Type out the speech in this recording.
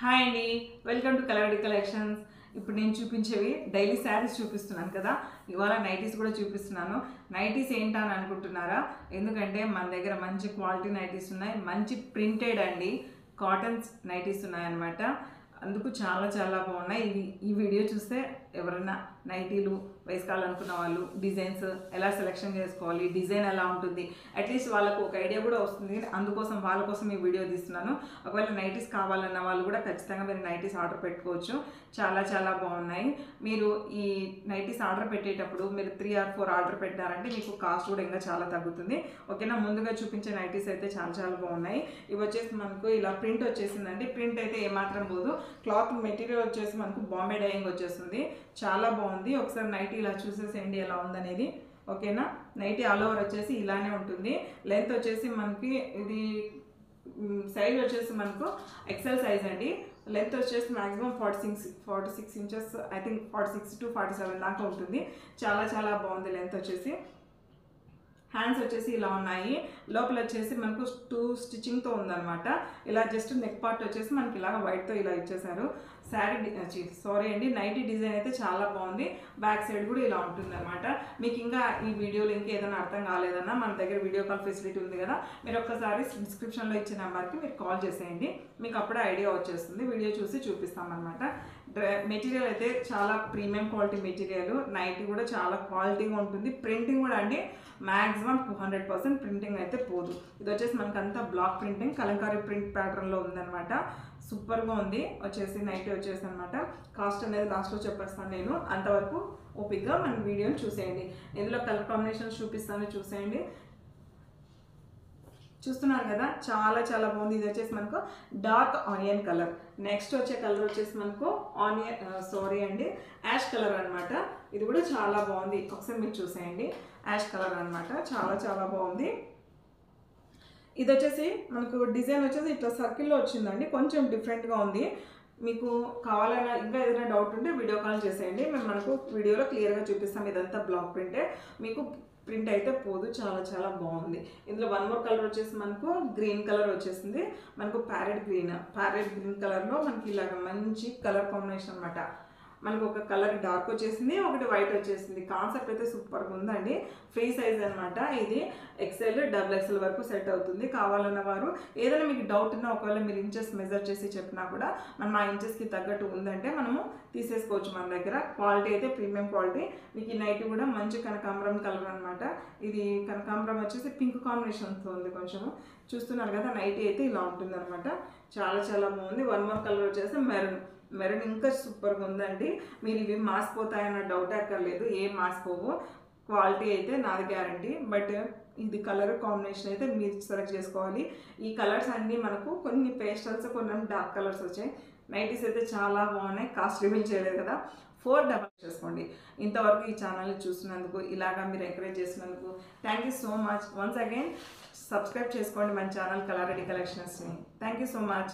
Hi అండి, welcome to కలర్డి collections. ఇప్పుడు నేను చూపించేవి డైలీ శారీస్ చూపిస్తున్నాను కదా. ఇవాళ నైటీస్ కూడా చూపిస్తున్నాను. నైటీస్ ఏంటా అని అనుకుంటున్నారా? ఎందుకంటే మన దగ్గర మంచి క్వాలిటీ నైటీస్ ఉన్నాయి, మంచి ప్రింటెడ్ అండి కాటన్స్ నైటీస్ ఉన్నాయన్నమాట. అందుకు చాలా చాలా బాగున్నాయి. ఈ వీడియో చూస్తే ఎవరైనా నైటీలు వేసుకోవాలనుకున్న వాళ్ళు డిజైన్స్ ఎలా సెలెక్షన్ చేసుకోవాలి, డిజైన్ ఎలా ఉంటుంది, అట్లీస్ట్ వాళ్ళకు ఒక ఐడియా కూడా వస్తుంది. అందుకోసం వాళ్ళ కోసం ఈ వీడియో తీస్తున్నాను. ఒకవేళ నైటీస్ కావాలన్న వాళ్ళు కూడా ఖచ్చితంగా మీరు నైటీస్ ఆర్డర్ పెట్టుకోవచ్చు. చాలా చాలా బాగున్నాయి. మీరు ఈ నైటీస్ ఆర్డర్ పెట్టేటప్పుడు మీరు 3 or 4 ఆర్డర్ పెట్టారంటే మీకు కాస్ట్ కూడా ఇంకా చాలా తగ్గుతుంది. ఓకేనా? ముందుగా చూపించే నైటీస్ అయితే చాలా చాలా బాగున్నాయి. ఇవి వచ్చేసి మనకు ఇలా ప్రింట్ వచ్చేసిందండి. ప్రింట్ అయితే ఏమాత్రం పోదు. క్లాత్ మెటీరియల్ వచ్చేసి మనకు బాంబే డైయింగ్ వచ్చేస్తుంది. చాలా బాగుంది. ఒకసారి నైటీ ఇలా చూసేసేయండి ఎలా ఉందనేది. ఓకేనా? నైటీ ఆల్ ఓవర్ వచ్చేసి ఇలానే ఉంటుంది. లెంత్ వచ్చేసి మనకి ఇది సైజ్ వచ్చేసి మనకు ఎక్సెల్ సైజ్ అండి. లెంత్ వచ్చేసి maximum 46 inches, I think 46 to 47 దాకా ఉంటుంది. చాలా చాలా బాగుంది లెంత్ వచ్చేసి. హ్యాండ్స్ వచ్చేసి ఇలా ఉన్నాయి. లోపల వచ్చేసి మనకు 2 స్టిచ్చింగ్తో ఉందన్నమాట. ఇలా జస్ట్ నెక్ పార్ట్ వచ్చేసి మనకి ఇలాగ వైట్తో ఇలా ఇచ్చేసారు. నైటీ డిజైన్ అయితే చాలా బాగుంది. బ్యాక్ సైడ్ కూడా ఇలా ఉంటుంది అనమాట. మీకు ఇంకా ఈ వీడియోలో ఇంకా ఏదైనా అర్థం కాలేదన్నా మన దగ్గర వీడియో కాల్ ఫెసిలిటీ ఉంది కదా, మీరు ఒక్కసారి డిస్క్రిప్షన్లో ఇచ్చిన నెంబర్కి మీరు కాల్ చేసేయండి. మీకు అప్పుడే ఐడియా వచ్చేస్తుంది. వీడియో చూసి చూపిస్తామన్నమాట. మెటీరియల్ అయితే చాలా ప్రీమియం క్వాలిటీ మెటీరియల్. నైటీ కూడా చాలా క్వాలిటీగా ఉంటుంది. ప్రింటింగ్ కూడా అండి మ్యాక్సిమం 200% ప్రింటింగ్ అయితే పోదు. ఇది వచ్చేసి మనకంతా బ్లాక్ ప్రింటింగ్ కలంకారీ ప్రింట్ ప్యాటర్న్లో ఉందన్నమాట. సూపర్గా ఉంది. వచ్చేసి నైటీ వచ్చేసి అనమాట. కాస్ట్ అనేది లాస్ట్లో చెప్పేస్తాను నేను. అంతవరకు ఓపిక్గా మన వీడియోని చూసేయండి. ఇందులో కలర్ కాంబినేషన్స్ చూపిస్తాను, చూసేయండి. చూస్తున్నారు కదా, చాలా చాలా బాగుంది. ఇది వచ్చేసి మనకు డార్క్ ఆనియన్ కలర్. నెక్స్ట్ వచ్చే కలర్ వచ్చేసి మనకు యాష్ కలర్ అనమాట. ఇది కూడా చాలా బాగుంది. ఒకసారి మీరు చూసేయండి. యాష్ కలర్ అనమాట. చాలా చాలా బాగుంది. ఇది వచ్చేసి మనకు డిజైన్ వచ్చేసి ఇట్లా సర్కిల్లో వచ్చిందండి. కొంచెం డిఫరెంట్గా ఉంది. మీకు కావాలన్నా ఇంకా ఏదైనా డౌట్ ఉంటే వీడియో కాల్ చేసేయండి. మేము మనకు వీడియోలో క్లియర్గా చూపిస్తాం. ఇదంతా బ్లాక్ ప్రింటే, మీకు ప్రింట్ అయితే పోదు. చాలా చాలా బాగుంది. ఇందులో 1 more కలర్ వచ్చేసి మనకు గ్రీన్ కలర్ వచ్చేసింది. మనకు ప్యారెట్ గ్రీన్ కలర్లో మనకి ఇలాగ మంచి కలర్ కాంబినేషన్ అనమాట. మనకు ఒక కలర్ డార్క్ వచ్చేసింది, ఒకటి వైట్ వచ్చేసింది. కాన్సెప్ట్ అయితే సూపర్గా ఉందండి. ఫ్రీ సైజ్ అనమాట. ఇది XL, XXL వరకు సెట్ అవుతుంది. కావాలన్న వారు ఏదైనా మీకు డౌట్ ఉన్నా ఒకవేళ మీరు ఇంచెస్ మెజర్ చేసి చెప్పినా కూడా మనం ఆ ఇంచెస్కి తగ్గట్టు ఉందంటే మనము తీసేసుకోవచ్చు మన దగ్గర. క్వాలిటీ అయితే ప్రీమియం క్వాలిటీ. మీకు ఈ నైట్ కూడా మంచి కనకాంబరం కలర్ అనమాట. ఇది కనకాంబరం వచ్చేసి పింక్ కాంబినేషన్తో ఉంది. కొంచెము చూస్తున్నారు కదా, నైటీ అయితే ఇలా ఉంటుంది అనమాట. చాలా చాలా బాగుంది. 1 more కలర్ వచ్చేసి మెరూన్ ఇంకా సూపర్గా ఉందండి. మీరు ఇవి మాసిపోతాయన్న డౌట్ అక్కర్లేదు. ఏం మాసిపోవు. క్వాలిటీ అయితే నాది గ్యారంటీ. బట్ ఇది కలర్ కాంబినేషన్ అయితే మీరు సెలెక్ట్ చేసుకోవాలి. ఈ కలర్స్ అన్నీ మనకు కొన్ని పేస్టల్స్, కొన్ని డార్క్ కలర్స్ వచ్చాయి. నైటీస్ అయితే చాలా బాగున్నాయి. కాస్ట్ రివీల్ చేయలేదు కదా, 4 చేసుకోండి. ఇంతవరకు ఈ ఛానల్ని చూసినందుకు, ఇలాగా మీరు ఎంకరేజ్ చేసినందుకు thank you so much. Once again subscribe చేసుకోండి మన ఛానల్ కలర్డి కలెక్షన్స్ని. Thank you so much.